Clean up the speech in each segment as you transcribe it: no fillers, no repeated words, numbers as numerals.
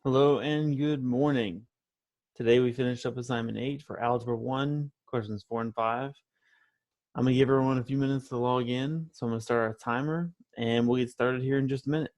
Hello and good morning. Today we finished up assignment 8 for Algebra 1, questions 4 and 5. I'm going to give everyone a few minutes to log in, so I'm going to start our timer, and we'll get started here in just a minute.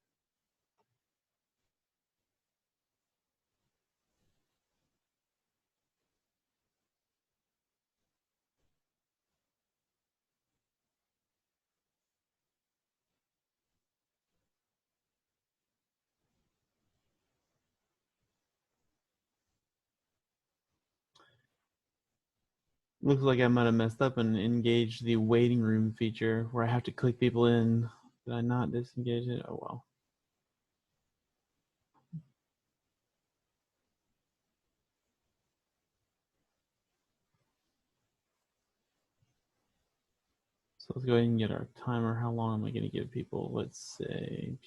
Looks like I might have messed up and engaged the waiting room feature where I have to click people in. Did I not disengage it? Oh well. So let's go ahead and get our timer. How long am I going to give people? Let's say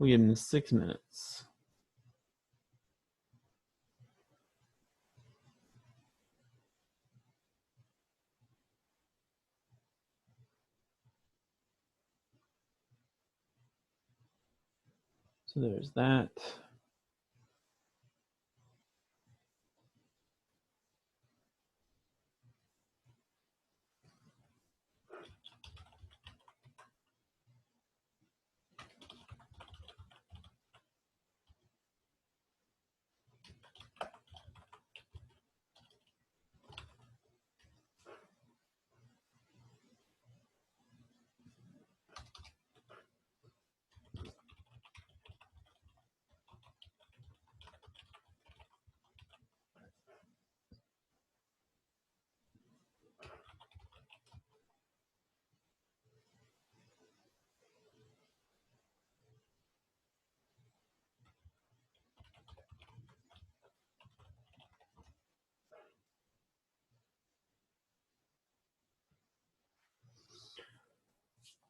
we'll give them 6 minutes. So there's that.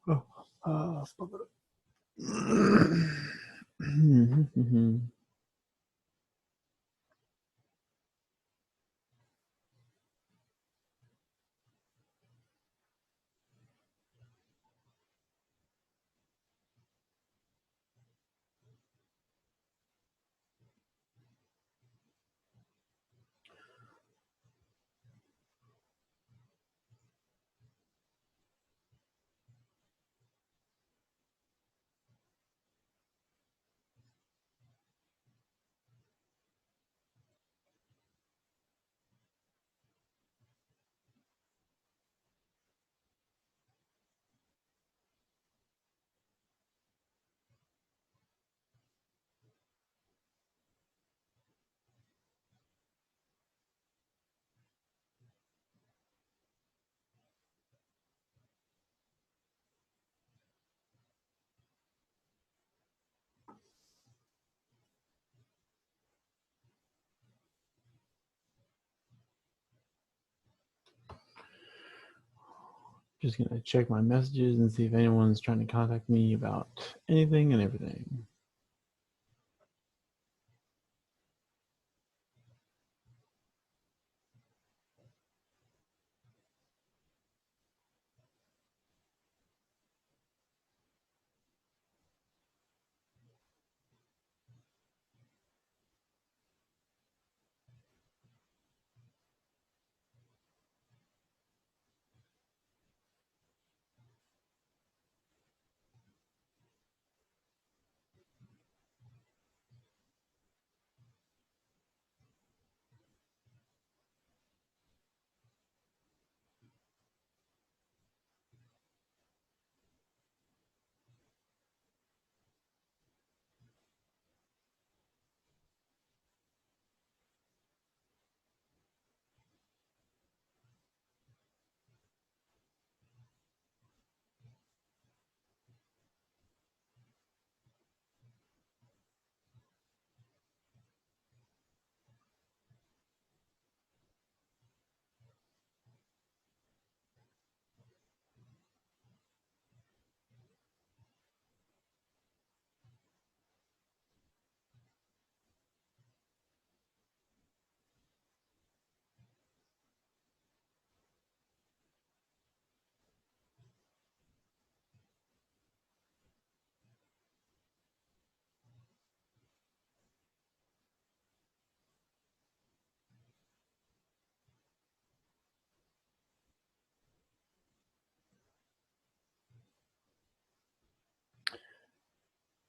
Oh, Just gonna check my messages and see if anyone's trying to contact me about anything and everything.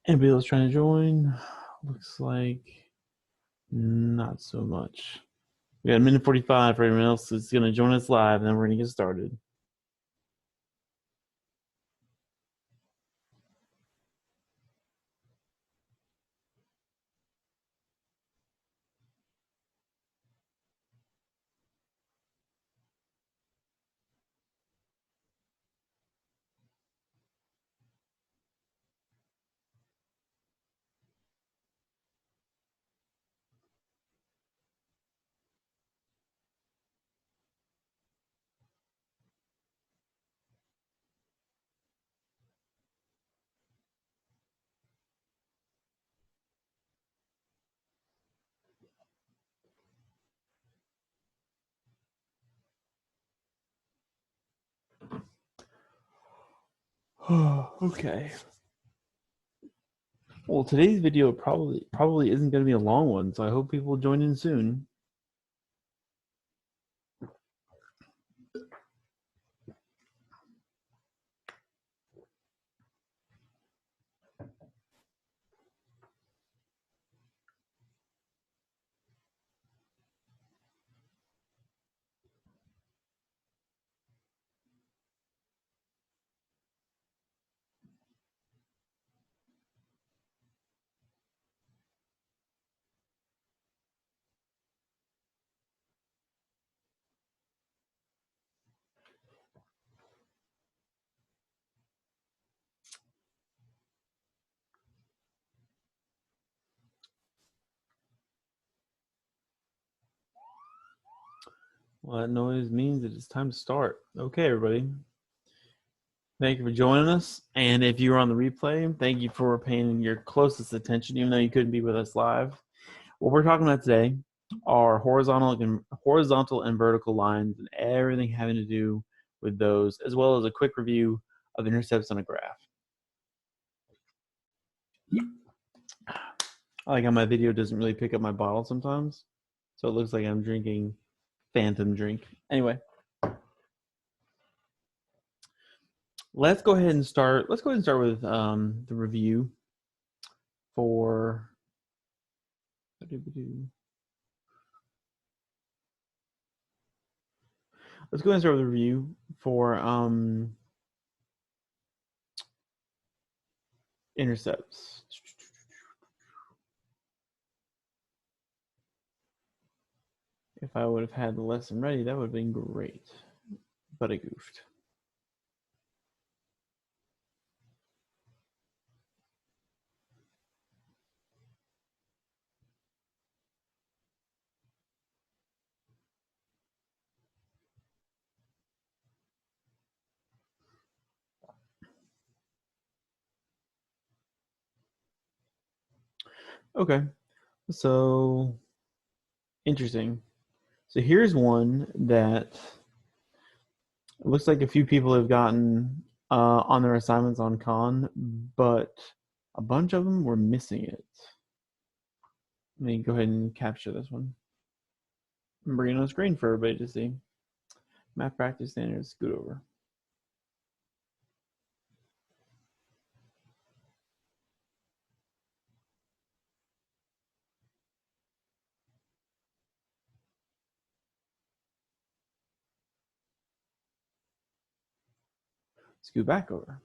Anybody else trying to join? Looks like not so much. We got a minute 45 for everyone else that's going to join us live, and then we're going to get started. Okay. Well, today's video probably isn't going to be a long one, so I hope people join in soon. Well, that noise means that it's time to start. Okay, everybody. Thank you for joining us. And if you were on the replay, thank you for paying your closest attention, even though you couldn't be with us live. What we're talking about today are horizontal and vertical lines and everything having to do with those, as well as a quick review of intercepts on a graph. I like how my video doesn't really pick up my bottle sometimes, so it looks like I'm drinking phantom drink. Anyway, let's go ahead and start. Let's go ahead and start with the review for. Let's go ahead and start with the review for intercepts. If I would have had the lesson ready, that would have been great, but I goofed. Okay, so interesting. So here's one that it looks like a few people have gotten on their assignments on Khan, but a bunch of them were missing it. Let me go ahead and capture this one. I'm bringing it on screen for everybody to see. Math practice standards, scoot over. Scoot back over.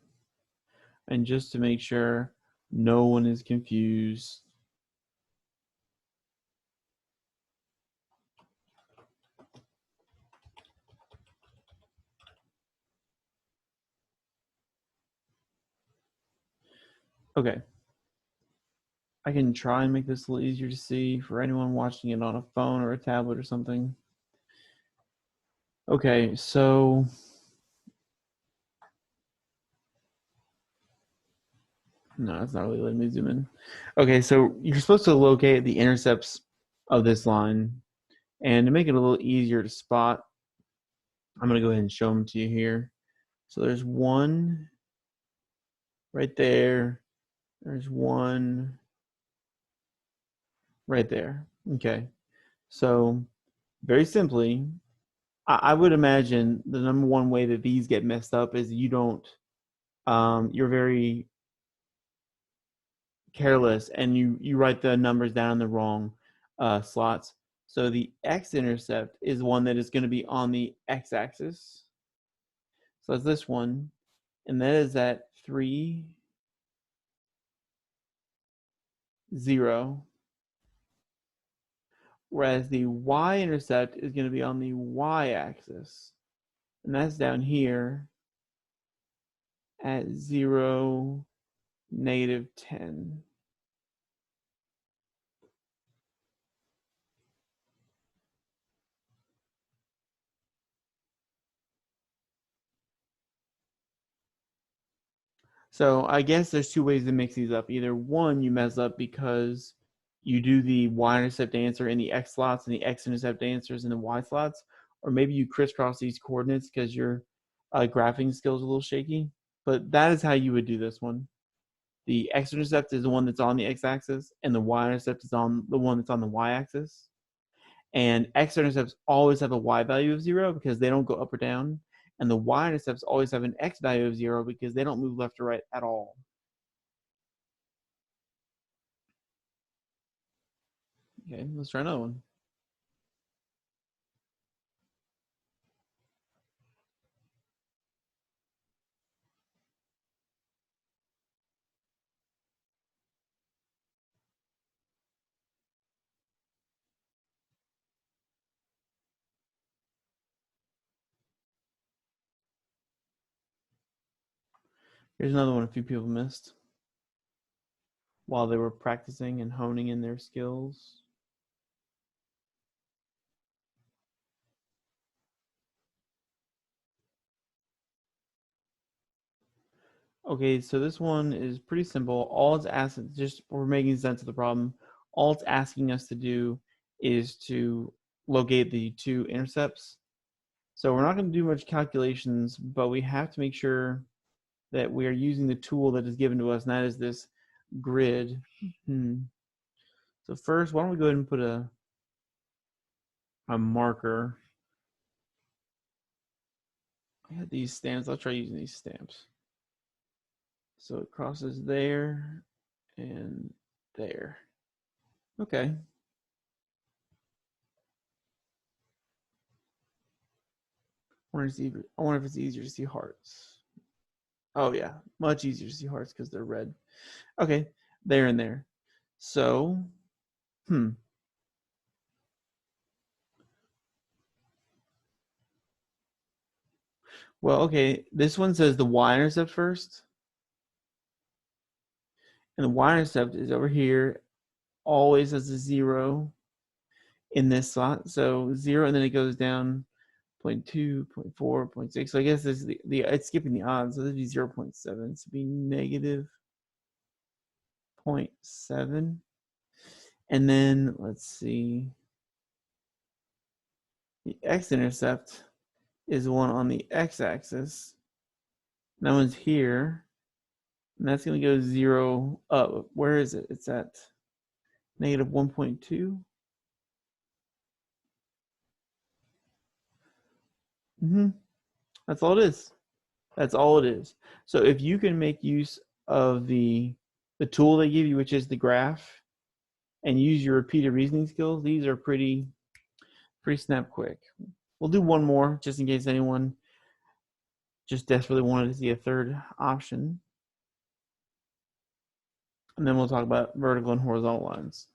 And just to make sure no one is confused, okay. I can try and make this a little easier to see for anyone watching it on a phone or a tablet or something. Okay, so no, it's not really letting me zoom in. Okay, so you're supposed to locate the intercepts of this line. And to make it a little easier to spot, I'm going to go ahead and show them to you here. So there's one right there. There's one right there. Okay. So very simply, I would imagine the number one way that these get messed up is you don't, you're very careless and you write the numbers down in the wrong slots. So the x-intercept is one that is going to be on the x-axis. So that's this one, and that is at 3, 0. Whereas the y-intercept is going to be on the y-axis, and that's down here at 0, -10. So I guess there's two ways to mix these up. Either one, you mess up because you do the y-intercept answer in the x slots and the x-intercept answers in the y slots, or maybe you crisscross these coordinates because your graphing skills are a little shaky. But that is how you would do this one. The x-intercept is the one that's on the x-axis, and the y-intercept is on the one that's on the y-axis. And x-intercepts always have a y value of 0 because they don't go up or down. And the y-intercepts always have an x value of 0 because they don't move left or right at all. Okay, let's try another one. Here's another one a few people missed while they were practicing and honing in their skills. Okay, so this one is pretty simple. All it's asking, just we're making sense of the problem. All it's asking us to do is to locate the two intercepts. So we're not going to do much calculations, but we have to make sure that we are using the tool that is given to us, and that is this grid. So first, why don't we go ahead and put a marker. I had these stamps. I'll try using these stamps. So it crosses there and there. Okay. I wonder if it's easier to see hearts. Oh yeah, much easier to see hearts because they're red. Okay, there and there. So, well, okay, this one says the y-intercept first. And the y-intercept is over here, always as a 0 in this slot. So 0, and then it goes down 0.2, 0.4, 0.6. So I guess this is it's skipping the odds. So this would be 0.7. So it'd be negative 0.7. And then let's see. The x-intercept is one on the x-axis. That one's here. And that's going to go 0 up. Where is it? It's at negative 1.2. That's all it is. That's all it is. So if you can make use of the tool they give you, which is the graph, and use your repeated reasoning skills, these are pretty snap quick. We'll do one more just in case anyone just desperately wanted to see a third option. And then we'll talk about vertical and horizontal lines.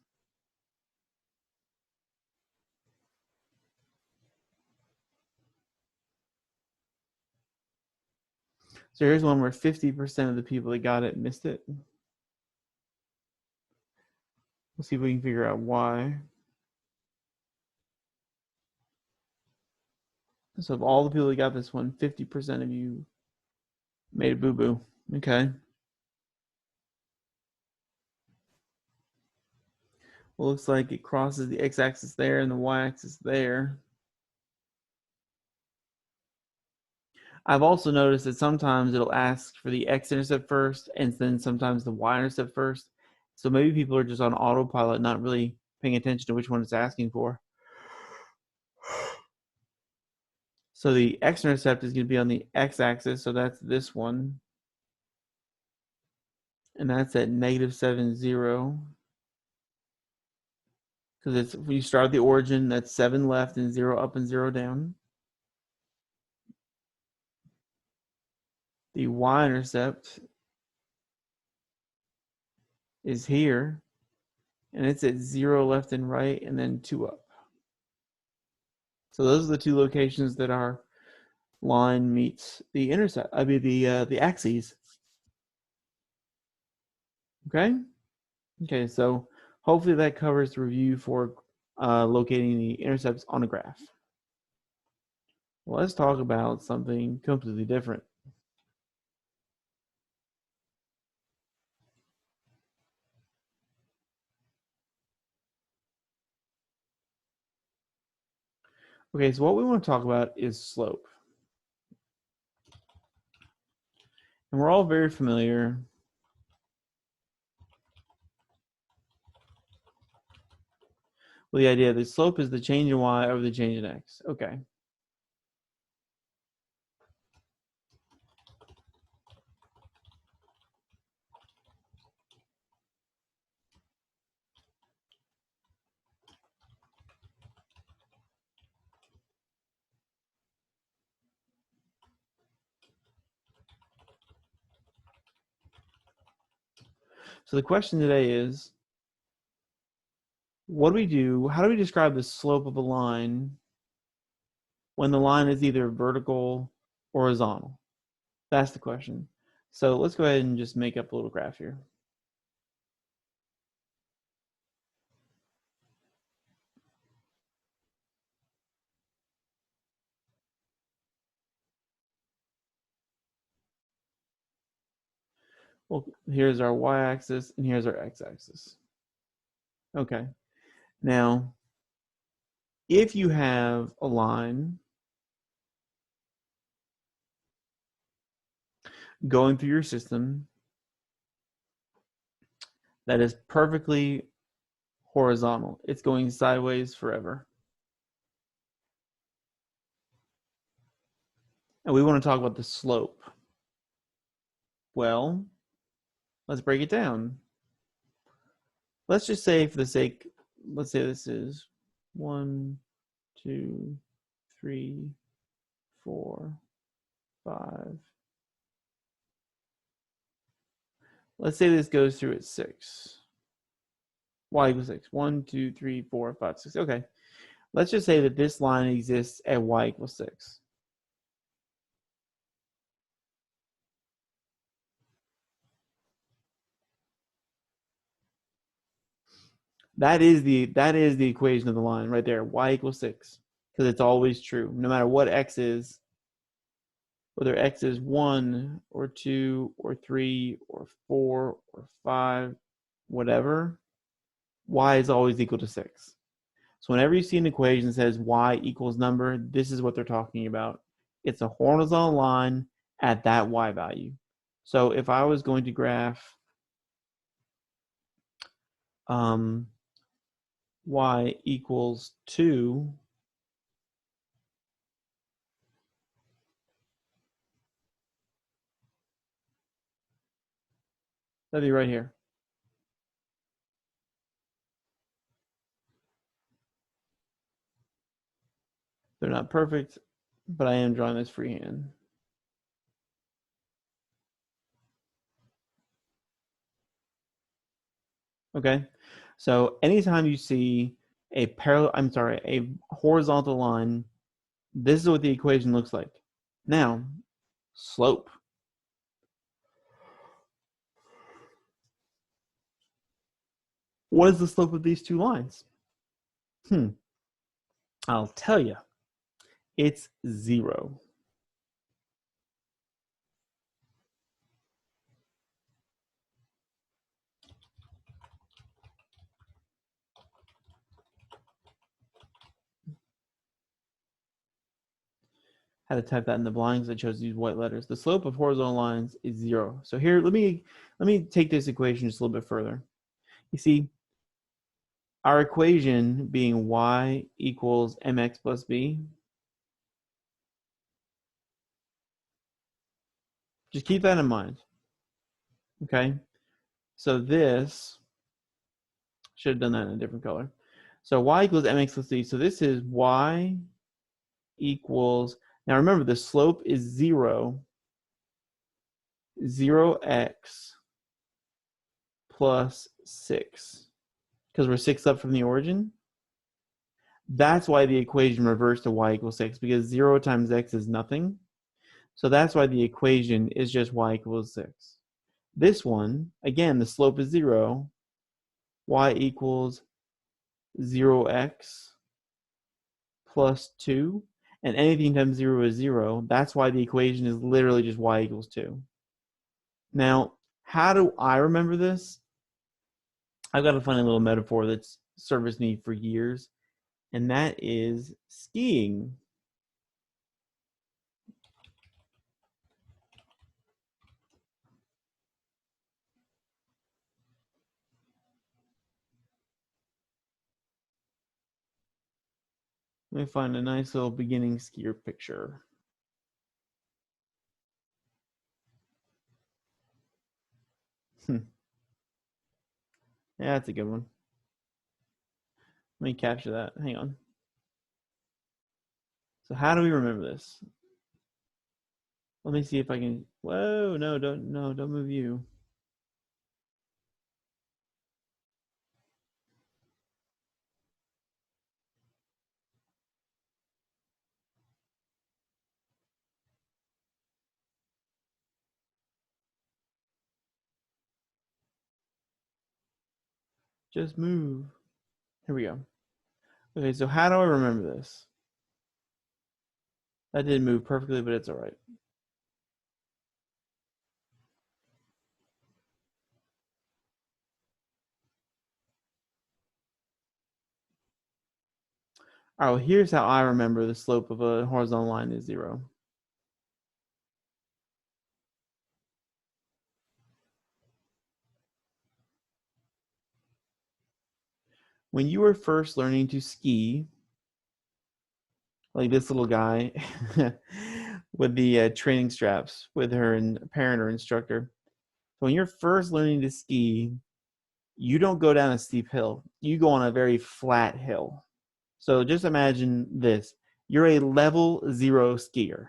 So here's one where 50% of the people that got it missed it. We'll see if we can figure out why. So of all the people that got this one, 50% of you made a boo-boo. Okay. Well, looks like it crosses the x-axis there and the y-axis there. I've also noticed that sometimes it'll ask for the x-intercept first and then sometimes the y-intercept first. So maybe people are just on autopilot, not really paying attention to which one it's asking for. So the x-intercept is going to be on the x-axis, so that's this one. And that's at -7, 0. Because it's when you start at the origin, that's 7 left and 0 up and 0 down. The y-intercept is here, and it's at 0 left and right, and then 2 up. So those are the two locations that our line meets the intercept. I mean the axes. Okay. Okay. So hopefully that covers the review for locating the intercepts on a graph. Well, let's talk about something completely different. Okay, so what we want to talk about is slope. And we're all very familiar with the idea that slope is the change in y over the change in x. Okay. So the question today is, what do we do? How do we describe the slope of a line when the line is either vertical or horizontal? That's the question. So let's go ahead and just make up a little graph here. Well, here's our y-axis and here's our x-axis. Okay. Now, if you have a line going through your system that is perfectly horizontal, it's going sideways forever. And we want to talk about the slope. Well, let's break it down. Let's just say for the sake, let's say this is 1, 2, 3, 4, 5. Let's say this goes through at 6. Y equals 6. 1, 2, 3, 4, 5, 6. Okay. Let's just say that this line exists at y equals 6. That is the equation of the line right there. Y equals 6. Because it's always true. No matter what x is, whether x is 1 or 2 or 3 or 4 or 5, whatever, y is always equal to 6. So whenever you see an equation that says y equals number, this is what they're talking about. It's a horizontal line at that y value. So if I was going to graph y equals 2, that'd be right here. They're not perfect, but I am drawing this freehand. Okay, so anytime you see a horizontal line, this is what the equation looks like. Now, slope. What is the slope of these two lines? I'll tell you. It's 0. Had to type that in the blinds. I chose these white letters. The slope of horizontal lines is 0. So here, let me take this equation just a little bit further. You see, our equation being y equals mx plus b. Just keep that in mind. Okay. So this, should have done that in a different color. So y equals mx plus c. So this is y equals, now remember the slope is 0, 0x plus 6, because we're 6 up from the origin. That's why the equation reverts to y equals 6, because 0 times x is nothing. So that's why the equation is just y equals 6. This one, again, the slope is 0, y equals 0x plus 2, and anything times 0 is 0. That's why the equation is literally just y equals 2. Now, how do I remember this? I've got a funny little metaphor that's serviced me for years, and that is skiing. Let me find a nice little beginning skier picture. Yeah, that's a good one. Let me capture that. Hang on. So how do we remember this? Let me see if I can. Whoa, don't move you. Just move. Here we go. Okay, so how do I remember this? That didn't move perfectly, but it's all right. All right, well, here's how I remember the slope of a horizontal line is 0. When you were first learning to ski, like this little guy with the training straps with her parent or instructor. So when you're first learning to ski, you don't go down a steep hill. You go on a very flat hill. So just imagine this. You're a level 0 skier.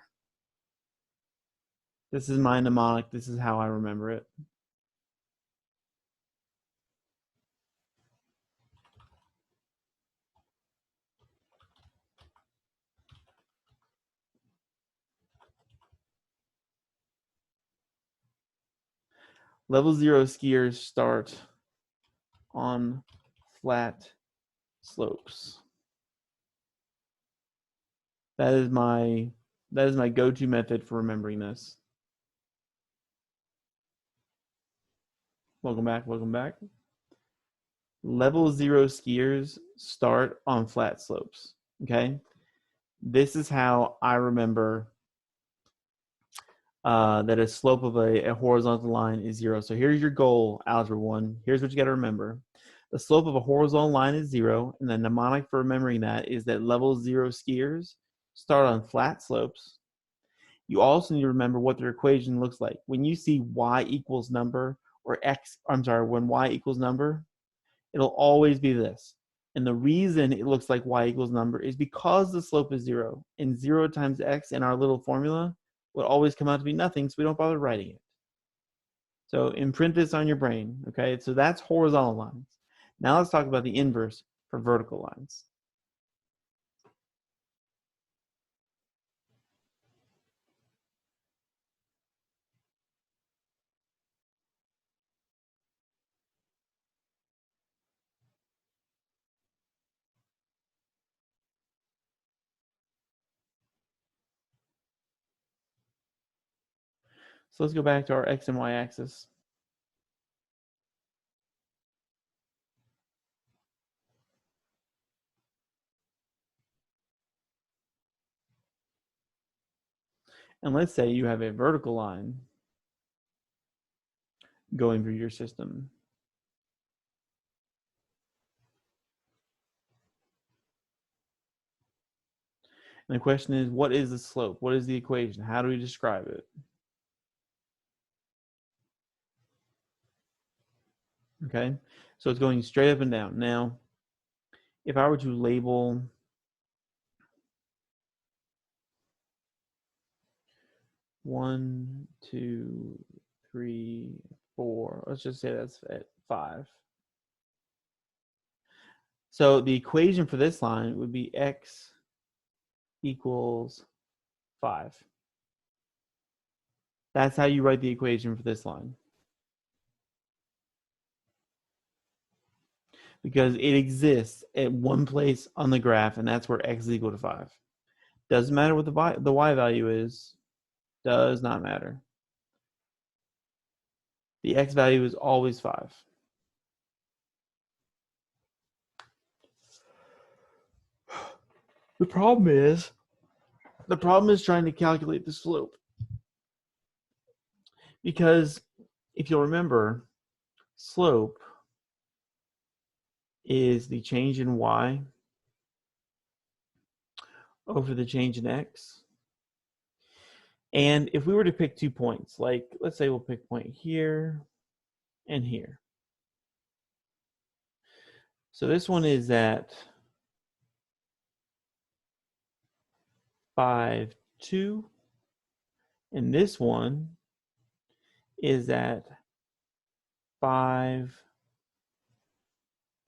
This is my mnemonic. This is how I remember it. Level 0 skiers start on flat slopes. That is my go-to method for remembering this. Welcome back. Level 0 skiers start on flat slopes. Okay. This is how I remember that a slope of a horizontal line is 0. So here's your goal, Algebra 1. Here's what you got to remember. The slope of a horizontal line is 0, and the mnemonic for remembering that is that level 0 skiers start on flat slopes. You also need to remember what their equation looks like. When you see y equals number, or when y equals number, it'll always be this. And the reason it looks like y equals number is because the slope is 0, and 0 times x in our little formula would always come out to be nothing, so we don't bother writing it. So imprint this on your brain, okay? So that's horizontal lines. Now let's talk about the inverse for vertical lines. So let's go back to our x and y axis. And let's say you have a vertical line going through your system. And the question is, what is the slope? What is the equation? How do we describe it? Okay, so it's going straight up and down. Now, if I were to label 1, 2, 3, 4, let's just say that's at 5. So the equation for this line would be x equals 5. That's how you write the equation for this line. Because it exists at one place on the graph, and that's where x is equal to 5. Doesn't matter what the y value is. Does not matter. The x value is always 5. The problem is trying to calculate the slope. Because if you'll remember, slope is the change in y over the change in x. And if we were to pick 2 points, like let's say we'll pick point here and here. So this one is at 5, 2. And this one is at 5,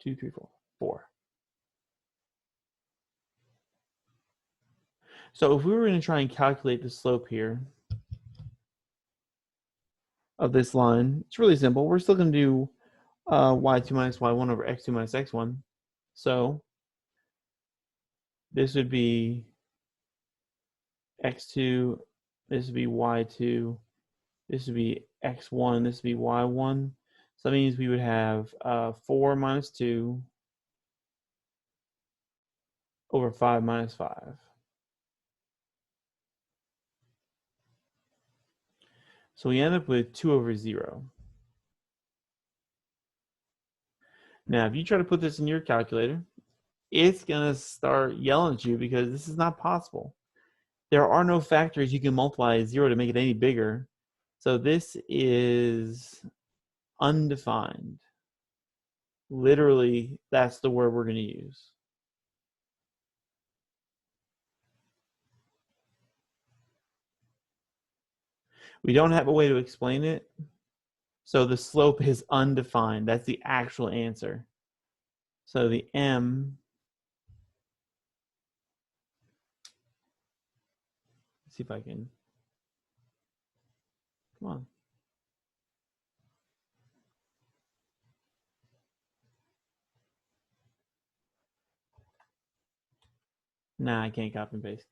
2, 3, 4, 4. So if we were going to try and calculate the slope here of this line, it's really simple. We're still going to do y2 minus y1 over x2 minus x1. So this would be x2, this would be y2, this would be x1, this would be y1. So that means we would have 4 minus 2 over 5 minus 5. So we end up with 2 over 0. Now, if you try to put this in your calculator, it's going to start yelling at you because this is not possible. There are no factors you can multiply 0 to make it any bigger. So this is undefined. Literally, that's the word we're going to use. We don't have a way to explain it. So the slope is undefined. That's the actual answer. So the m, let's see if I can, come on. Nah, I can't copy and paste.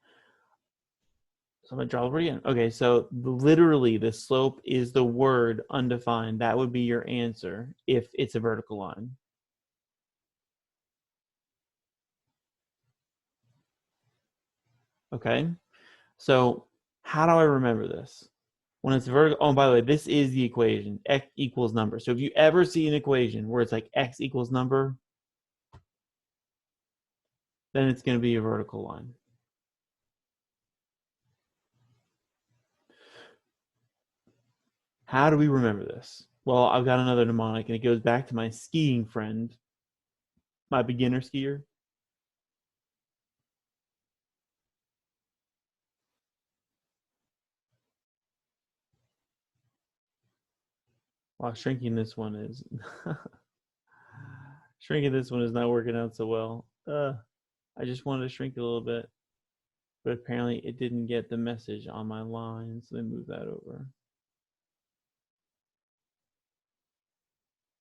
So I'm going to draw over again. Okay, so literally the slope is the word undefined. That would be your answer if it's a vertical line. Okay, so how do I remember this? When it's vertical, oh, by the way, this is the equation, x equals number. So if you ever see an equation where it's like x equals number, then it's going to be a vertical line. How do we remember this? Well, I've got another mnemonic, and it goes back to my skiing friend, my beginner skier. Wow, shrinking this one is not working out so well. I just wanted to shrink it a little bit, but apparently it didn't get the message on my line, so they moved that over.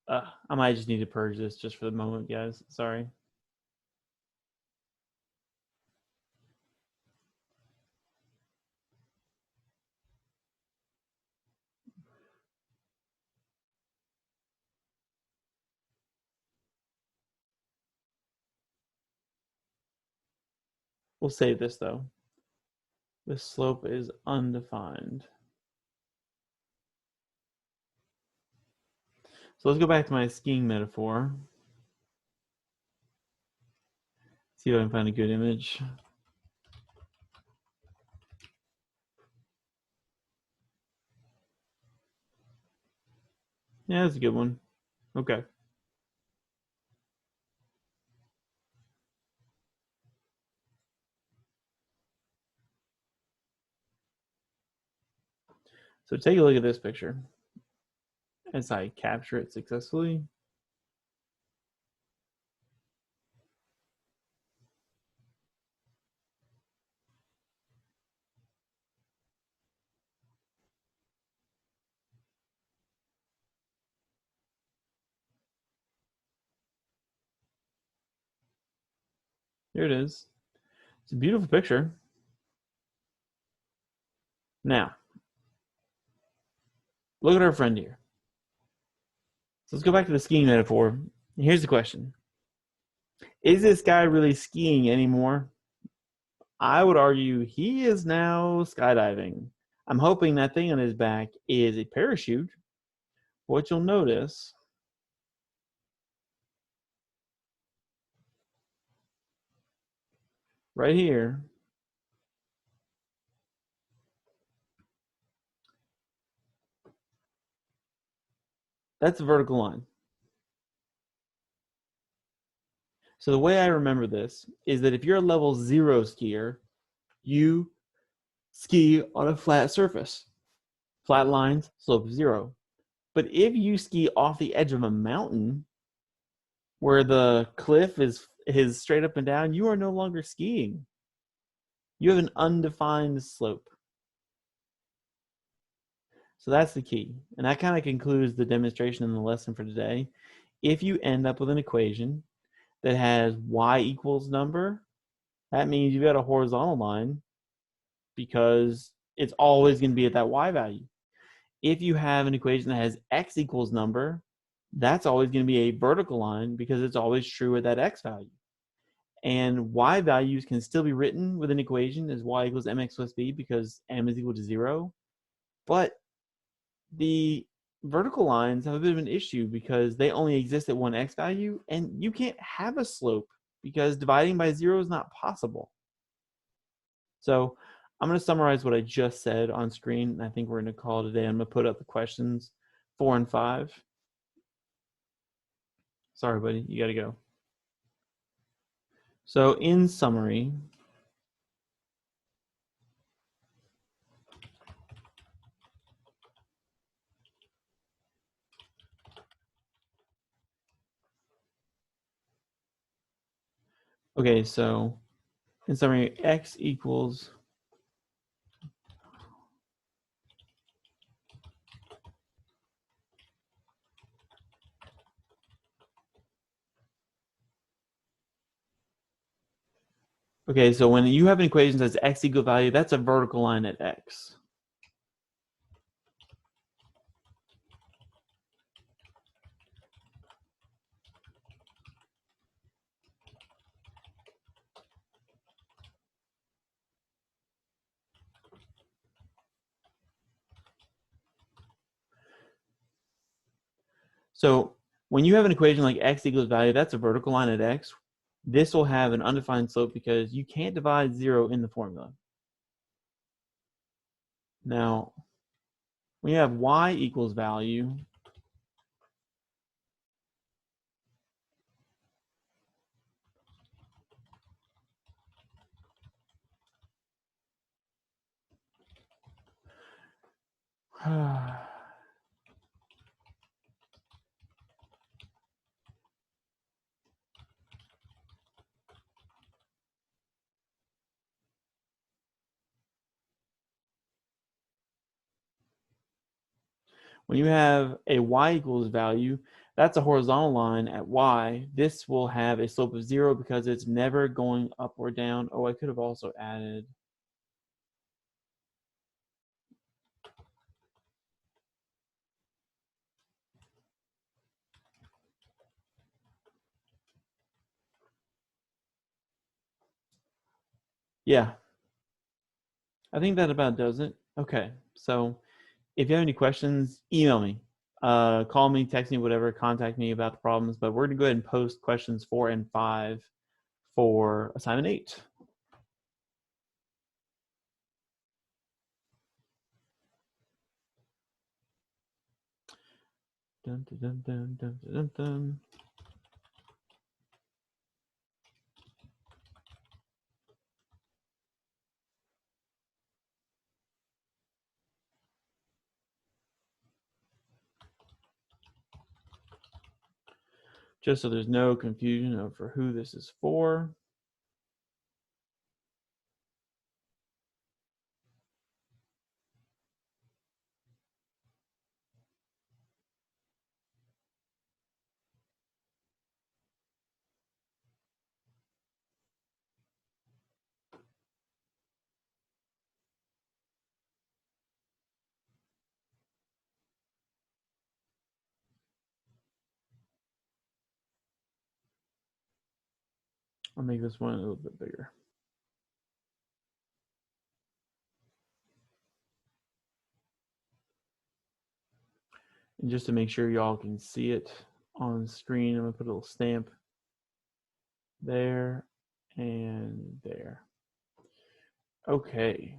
I might just need to purge this just for the moment, guys. Sorry. We'll save this though. The slope is undefined. So let's go back to my skiing metaphor. See if I can find a good image. Yeah, that's a good one. Okay. So take a look at this picture as I capture it successfully. Here it is. It's a beautiful picture. Now, look at our friend here. So let's go back to the skiing metaphor. Here's the question. Is this guy really skiing anymore? I would argue he is now skydiving. I'm hoping that thing on his back is a parachute. What you'll notice right here, that's a vertical line. So the way I remember this is that if you're a level 0 skier, you ski on a flat surface. Flat lines, slope 0. But if you ski off the edge of a mountain where the cliff is straight up and down, you are no longer skiing. You have an undefined slope. So that's the key. And that kind of concludes the demonstration and the lesson for today. If you end up with an equation that has y equals number, that means you've got a horizontal line because it's always going to be at that y value. If you have an equation that has x equals number, that's always going to be a vertical line because it's always true at that x value. And y values can still be written with an equation as y equals mx plus b because m is equal to 0. But the vertical lines have a bit of an issue because they only exist at one x value, and you can't have a slope because dividing by 0 is not possible. So I'm going to summarize what I just said on screen. I think we're going to call it a day. I'm going to put up the questions 4 and 5. Sorry, buddy, you got to go. So in summary, okay, so in summary, x equals okay, so when you have an equation that says x equal value, that's a vertical line at x. So when you have an equation like x equals value, that's a vertical line at x. This will have an undefined slope because you can't divide 0 in the formula. Now, when you have y equals value, when you have a y equals value, that's a horizontal line at y. This will have a slope of 0 because it's never going up or down. Oh, I could have also added. Yeah, I think that about does it. Okay, so if you have any questions, email me, call me, text me, whatever, contact me about the problems. But we're going to go ahead and post questions 4 and 5 for assignment 8. Dun, dun, dun, dun, dun, dun, dun. Just so there's no confusion over who this is for. I'll make this one a little bit bigger. And just to make sure y'all can see it on the screen, I'm gonna put a little stamp there and there. Okay.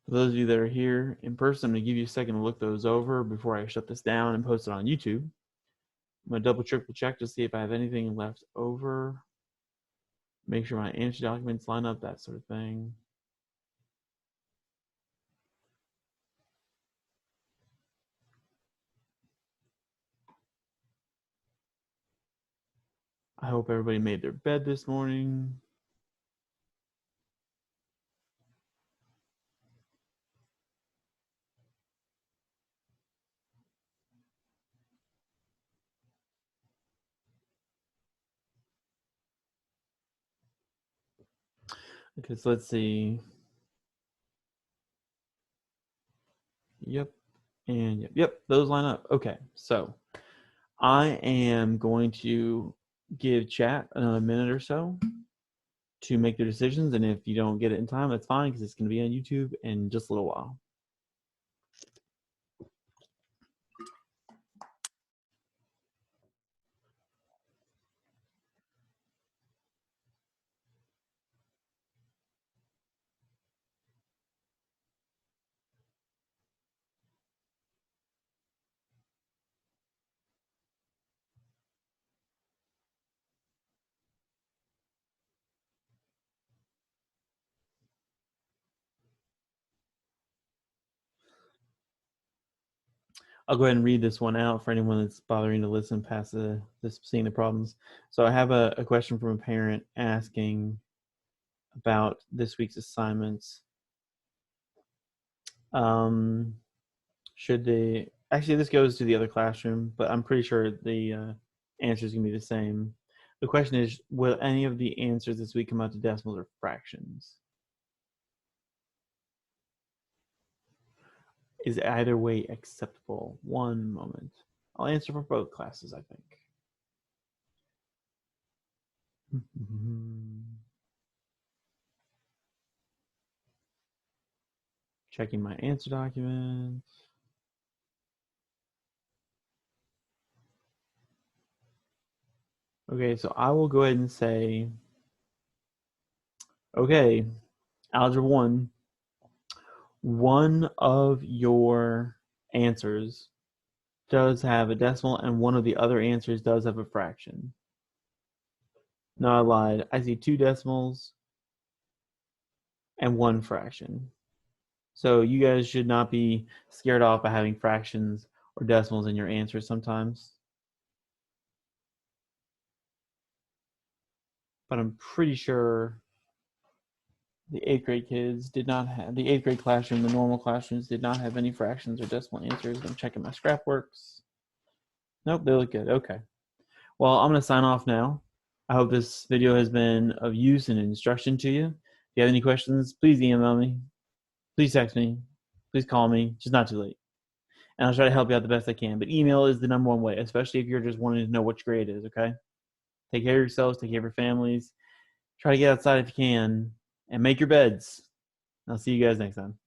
For those of you that are here in person, I'm going to give you a second to look those over before I shut this down and post it on YouTube. I'm going to double, triple check to see if I have anything left over. Make sure my answer documents line up, that sort of thing. I hope everybody made their bed this morning. Okay, so let's see. Yep, and yep, those line up. Okay, so I am going to give chat another minute or so to make their decisions, and if you don't get it in time, that's fine because it's going to be on YouTube in just a little while. I'll go ahead and read this one out for anyone that's bothering to listen past this seeing the problems. So I have a question from a parent asking about this week's assignments. Should they actually, this goes to the other classroom, but I'm pretty sure the answer is going to be the same. The question is, will any of the answers this week come out to decimals or fractions? Is either way acceptable? One moment. I'll answer for both classes, I think. Checking my answer document. Okay, so I will go ahead and say, okay, Algebra 1, one of your answers does have a decimal and one of the other answers does have a fraction. No, I lied. I see 2 decimals and 1 fraction. So you guys should not be scared off by having fractions or decimals in your answers sometimes. But I'm pretty sure the 8th grade kids did not have, the 8th grade classroom, the normal classrooms did not have any fractions or decimal answers. I'm checking my scrap works. Nope, they look good. Okay. Well, I'm going to sign off now. I hope this video has been of use and instruction to you. If you have any questions, please email me. Please text me. Please call me. Just not too late. And I'll try to help you out the best I can. But email is the #1 way, especially if you're just wanting to know what your grade is, okay? Take care of yourselves. Take care of your families. Try to get outside if you can. And make your beds. I'll see you guys next time.